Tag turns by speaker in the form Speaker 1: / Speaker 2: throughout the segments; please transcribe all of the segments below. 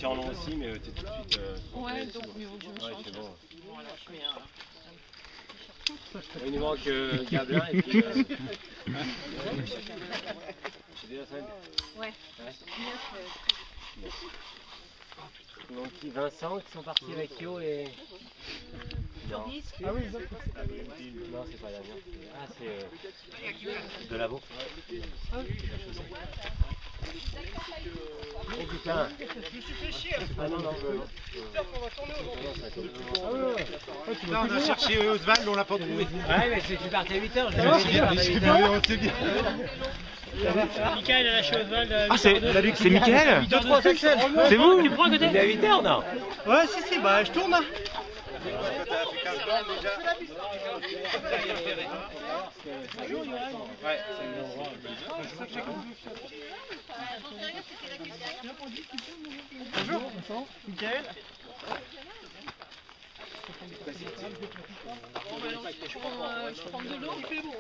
Speaker 1: partir en long aussi, mais t'es tout de suite.
Speaker 2: Ouais, donc mieux vaut que je me change.
Speaker 1: C'est bon. Il nous manque Gabelin et puis. J'ai déjà ça.
Speaker 2: Ouais.
Speaker 1: Mon petit Vincent qui sont partis avec Yo et. Non.
Speaker 3: Ah oui,
Speaker 1: Non, c'est pas Damien. Ah, c'est de la bouffe. Oh putain.
Speaker 3: je me suis fait chier.
Speaker 1: Ah non, non,
Speaker 3: J'espère qu'on va tourner aujourd'hui.
Speaker 4: Là, on a cherché Oswald, on l'a pas trouvé.
Speaker 1: Ouais, mais c'est tu partais à 8h, je
Speaker 4: C'est bien, c'est bien.
Speaker 5: Michael a lâché Oswald.
Speaker 6: Ah, c'est Michael?
Speaker 3: 2-3 Axel.
Speaker 6: C'est vous?
Speaker 1: Il est à 8h, non?
Speaker 3: Ouais, si, bah je tourne. Bonjour, Michael.
Speaker 2: Je prends de l'eau. Il fait beau.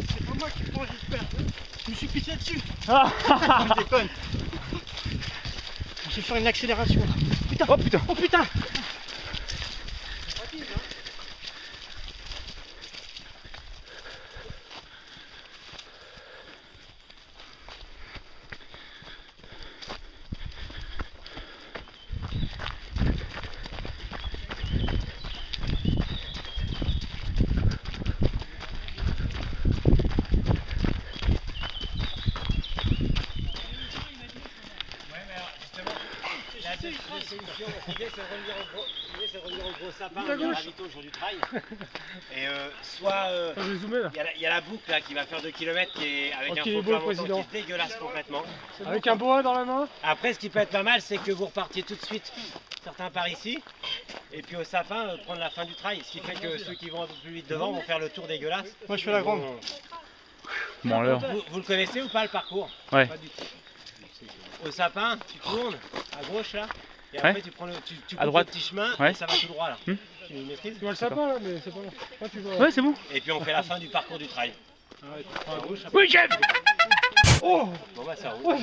Speaker 3: C'est pas moi qui prends, j'espère. Je me suis pissé dessus. Je déconne. Je vais faire une accélération. Putain.
Speaker 6: Oh putain.
Speaker 3: Oh putain.
Speaker 1: L'idée c'est de revenir au gros sapin, on est ravito le jour du trail. Et soit il y a la boucle là qui va faire 2 km qui est avec un faux plat montant qui est dégueulasse complètement.
Speaker 3: Avec un boa dans la main.
Speaker 1: Après ce qui peut être pas mal c'est que vous repartiez tout de suite, certains par ici, et puis au sapin prendre la fin du trail. Ce qui fait que ceux qui vont un peu plus vite devant vont faire le tour dégueulasse.
Speaker 3: Moi je fais la grande.
Speaker 6: Bon alors.
Speaker 1: Vous le connaissez ou pas le parcours?
Speaker 6: Ouais.
Speaker 1: Pas du tout. Au sapin, tu tournes à gauche là. Et après tu prends tu
Speaker 6: à droite.
Speaker 1: le petit chemin
Speaker 6: Ouais.
Speaker 1: et ça va tout droit là. Tu maîtrises?
Speaker 3: Tu vois le sapin là, mais c'est pas bon. Là, tu vois.
Speaker 6: Ouais, c'est bon.
Speaker 1: Et puis on fait la fin du parcours du trail.
Speaker 6: Oui, chef.
Speaker 3: Oh.
Speaker 1: Bon bah ça roule.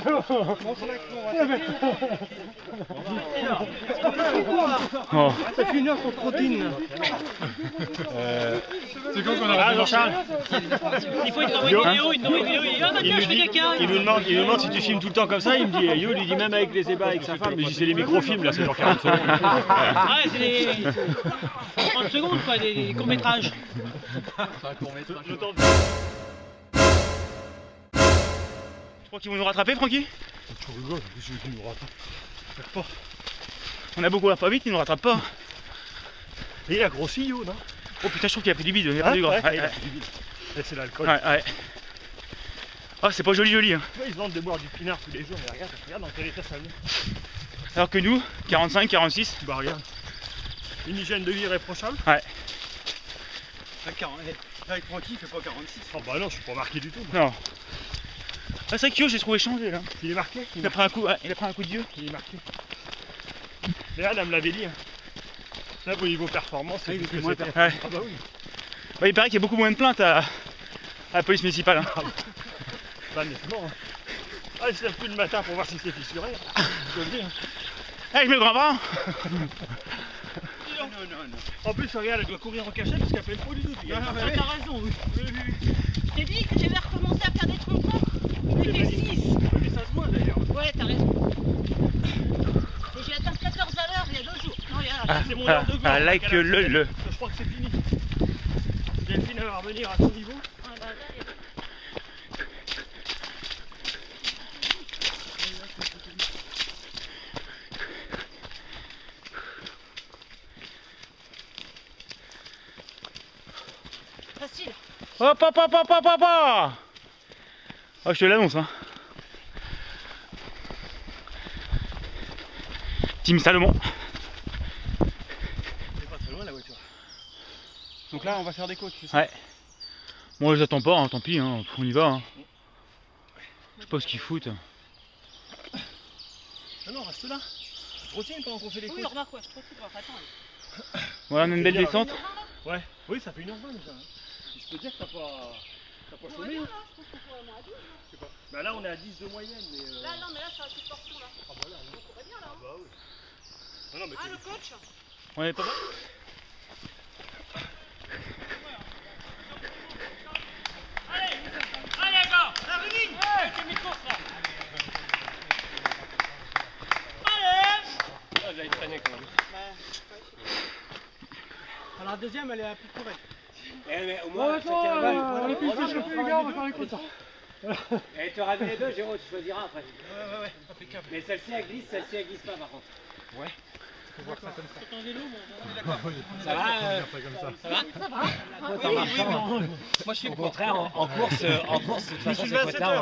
Speaker 6: Oh.
Speaker 3: Ça fait 1 heure qu'on trottine.
Speaker 4: C'est quand qu'on a Jean-Charles?
Speaker 5: Il faut une vidéo, une vidéo.
Speaker 6: Il nous demande si tu filmes tout le temps comme ça. Il me dit, Yo, il dit même avec les ébats avec sa femme. Mais je dis, c'est les microfilms là, c'est genre 40 secondes.
Speaker 5: Ouais, c'est des 30 secondes quoi, des courts-métrages.
Speaker 6: Tu crois qu'ils vont nous rattraper, Francky?
Speaker 4: Tu rigoles, qu'est-ce qu'ils nous rattrapent?
Speaker 6: On a beaucoup pas vite, ils nous rattrapent pas.
Speaker 4: Et il a grossi, Yo, non?
Speaker 6: Oh putain, je trouve qu'il a pris du bide. Il a pris du gras.
Speaker 4: Il a pris du bide. Et c'est l'alcool.
Speaker 6: Ouais. Oh, c'est pas joli, hein.
Speaker 4: Tu vois, ils se vendent de boire du pinard tous les jours, mais regarde dans quel état ça vient.
Speaker 6: Alors que nous, 45, 46.
Speaker 4: Bah regarde. Une hygiène de vie irréprochable.
Speaker 6: Ouais.
Speaker 3: Avec Francky, il fait pas 46.
Speaker 4: Oh bah non, je suis pas marqué du tout.
Speaker 6: Non. Ah, c'est vrai que Yo, j'ai trouvé changé là.
Speaker 4: Il est marqué?
Speaker 6: Il a pris un coup, ouais, il a pris un coup de vieux.
Speaker 4: Il est marqué. Mais là, elle me l'avait dit. Hein. Là, au niveau performance, c'est plus que c'était.
Speaker 6: Ouais.
Speaker 4: Ah bah oui.
Speaker 6: Bah, il paraît qu'il y a beaucoup moins de plaintes à la police municipale. Hein.
Speaker 4: Bah nettement. Hein. Ah, il se lève plus le matin pour voir si c'est fissuré. Je te le dis. Hein.
Speaker 6: Hey, je mets le grand bras.
Speaker 4: Non. En plus, regarde, elle doit courir en cachette parce qu'elle fait le pot du tout.
Speaker 5: T'as raison, oui.
Speaker 2: Je t'ai dit que j'avais recommencé à faire des trucs là. J'ai fait 6.
Speaker 4: Mais ça se voit d'ailleurs.
Speaker 2: Ouais, t'as raison. Et j'ai atteint 14 à l'heure il y a 2 jours. Non, il y a...
Speaker 4: C'est mon heure de gloire.
Speaker 6: Like le.
Speaker 4: Je crois que c'est fini. Delphine va revenir à son niveau.
Speaker 2: Ah, bah, là, il y a... Facile.
Speaker 6: Hop. Oh, je te l'annonce, hein. Team Salomon.
Speaker 3: C'est pas très loin la voiture. Donc là, on va faire des côtes, tu sais.
Speaker 6: Ouais. Moi, je les attends pas, hein, tant pis, hein, on y va. Hein. Je sais pas ce qu'ils foutent.
Speaker 4: Ah non, reste là. Tu trottines pendant qu'on fait les
Speaker 2: Oui,
Speaker 4: courses.
Speaker 2: remarque, ouais, je trottine. Enfin, attends.
Speaker 7: Voilà, on a une belle descente.
Speaker 4: Ouais, oui, ça fait 1h20 déjà. Je peux dire que t'as pas chômé.
Speaker 2: Là, je pense qu'on pourrait au moins à 12.
Speaker 4: Je sais pas. Bah là, on est à 10 de moyenne, mais.
Speaker 2: Là, non, mais là, c'est cette portion là.
Speaker 4: Ah bah là,
Speaker 2: On pourrait bien là.
Speaker 4: bah oui. Non, non, mais
Speaker 2: Ah, le coach.
Speaker 7: On est pas mal.
Speaker 5: Allez, gars, la running. C'est mes courses là. Allez.
Speaker 4: Ah, j'allais traîner quand même.
Speaker 3: Alors la deuxième, elle est plus correcte.
Speaker 1: Mais au moins,
Speaker 3: On est plus les gars, on va faire les courses.
Speaker 1: Et tu auras vu les deux, Géraud, tu choisiras après.
Speaker 3: Ouais, impeccable.
Speaker 1: Mais celle-ci elle glisse pas par contre.
Speaker 3: Faut voir ça comme ça.
Speaker 5: C'est un vélo, moi.
Speaker 1: Ça va Ça va Ça va. Moi je suis au contraire en course, de toute façon ces côtes-là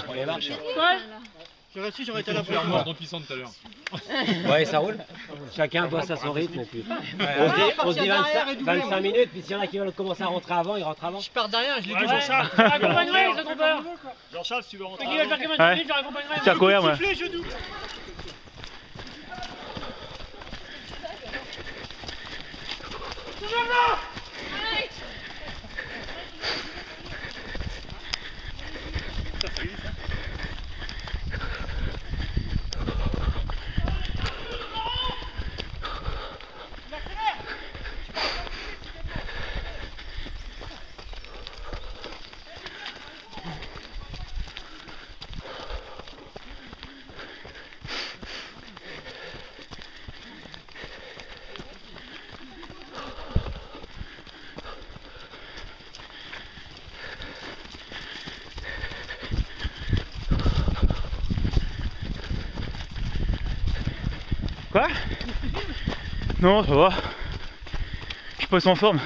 Speaker 1: on les marche.
Speaker 3: J'aurais su, j'aurais été à la première mort.
Speaker 1: Ouais, ça roule. Chacun bosse à son rythme et puis. On se dit 25 minutes, puis s'il y en a qui veulent commencer à rentrer avant, ils rentrent avant.
Speaker 3: Je pars derrière, je l'ai dit.
Speaker 4: Jean-Charles,
Speaker 5: Accompagnerai, ils ont peur.
Speaker 4: Jean-Charles, si tu veux rentrer.
Speaker 5: Ceux qui veulent faire 15 minutes, je leur accompagnerai.
Speaker 7: Tiens, courir, moi.
Speaker 4: Sifflez, genou.
Speaker 7: Quoi? Non, ça va. Je suis pas en forme.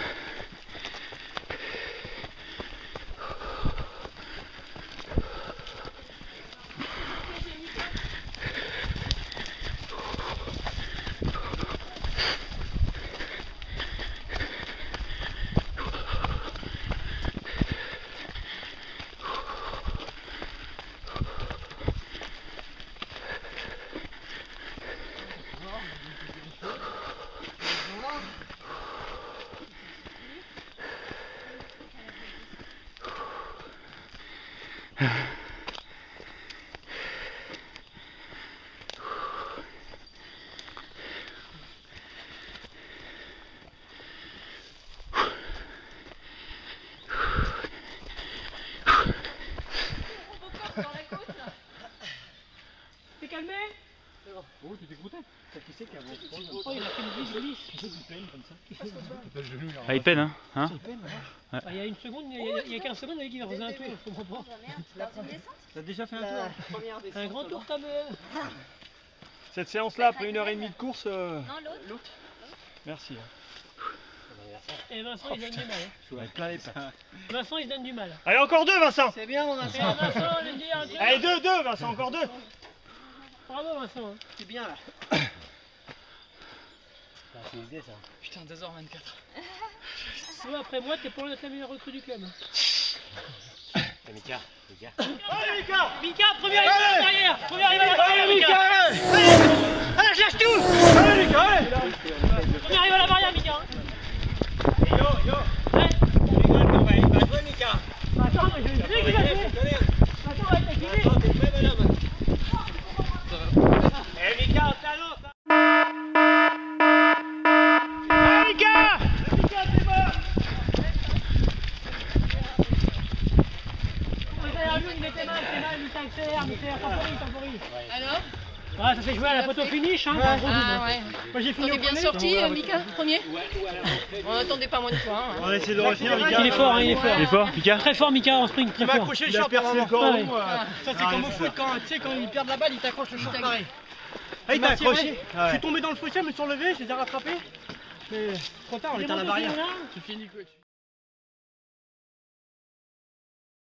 Speaker 5: T'es calmé?
Speaker 3: Oh, tu t'es goûté. Ça qui c'est qui a
Speaker 5: Oh, il a fait une glisse.
Speaker 7: Ah, il peine, hein?
Speaker 5: Ah, il y a une seconde, il y a 15 secondes, il faisait un tour, je comprends pas.
Speaker 3: T'as déjà fait un tour?
Speaker 5: Un grand tour, t'as même.
Speaker 4: Cette séance-là, après 1h30 de course.
Speaker 2: Non, l'autre.
Speaker 4: Merci.
Speaker 5: Et Vincent, il se donne du mal.
Speaker 4: Avec plein les pattes.
Speaker 5: Vincent, il se donne du mal.
Speaker 4: Allez, encore 2, Vincent.
Speaker 3: C'est bien, mon
Speaker 5: Et
Speaker 3: Vincent.
Speaker 5: Vincent, il me dit un truc.
Speaker 4: Allez, 2, Vincent, encore 2.
Speaker 5: Bravo, Vincent. hein.
Speaker 3: C'est bien là.
Speaker 1: C'est l'idée ça.
Speaker 3: Putain, 2h24.
Speaker 5: Toi, après moi, t'es pour la meilleure recrue du club.
Speaker 1: Mika.
Speaker 4: Allez, Mika.
Speaker 5: Mika, premier arrivé à la barrière. Premier arrivé à la barrière, Mika.
Speaker 3: Allez, je lâche tout.
Speaker 4: Allez, Mika, allez.
Speaker 5: Premier arrivé à la barrière, Mika.
Speaker 1: Yo.
Speaker 5: Ouais.
Speaker 1: Il va jouer Mika.
Speaker 5: Attends, mais je sais qu'il va jouer. Attends, on va être activé.
Speaker 1: T'es très bonhomme. Eh Mika, on t'annonce.
Speaker 7: Ah, Mika!
Speaker 5: Derrière lui, il était mal, Mika accélère, temporise.
Speaker 2: Alors?
Speaker 5: Ah, ça s'est joué à la photo finish, hein,
Speaker 2: Ah
Speaker 5: gros double, hein.
Speaker 2: ouais.
Speaker 3: Moi j'ai fini
Speaker 2: On
Speaker 3: au
Speaker 2: est bien
Speaker 3: premier.
Speaker 2: sorti, Mika, premier? On n'attendait pas moins de toi.
Speaker 3: On va essayer de retenir, Mika.
Speaker 5: Il est fort, hein, il est fort.
Speaker 7: Il est fort, Mika?
Speaker 5: Très fort, Mika, en sprint, très
Speaker 3: Il m'a
Speaker 5: fort.
Speaker 3: accroché le
Speaker 4: Il a
Speaker 3: short
Speaker 4: percé
Speaker 3: pendant
Speaker 4: le cordon.
Speaker 3: Ça c'est comme au foot quand tu sais quand ils perdent la balle, ils t'accrochent le short pareil. Ah, il
Speaker 4: m'a
Speaker 3: t'a accroché.
Speaker 4: tiré.
Speaker 3: Je suis tombé dans le fossé, je me suis relevé, je les ai rattrapés. Mais trop tard, on était à la barrière.
Speaker 5: Là.
Speaker 3: C'est fini coach.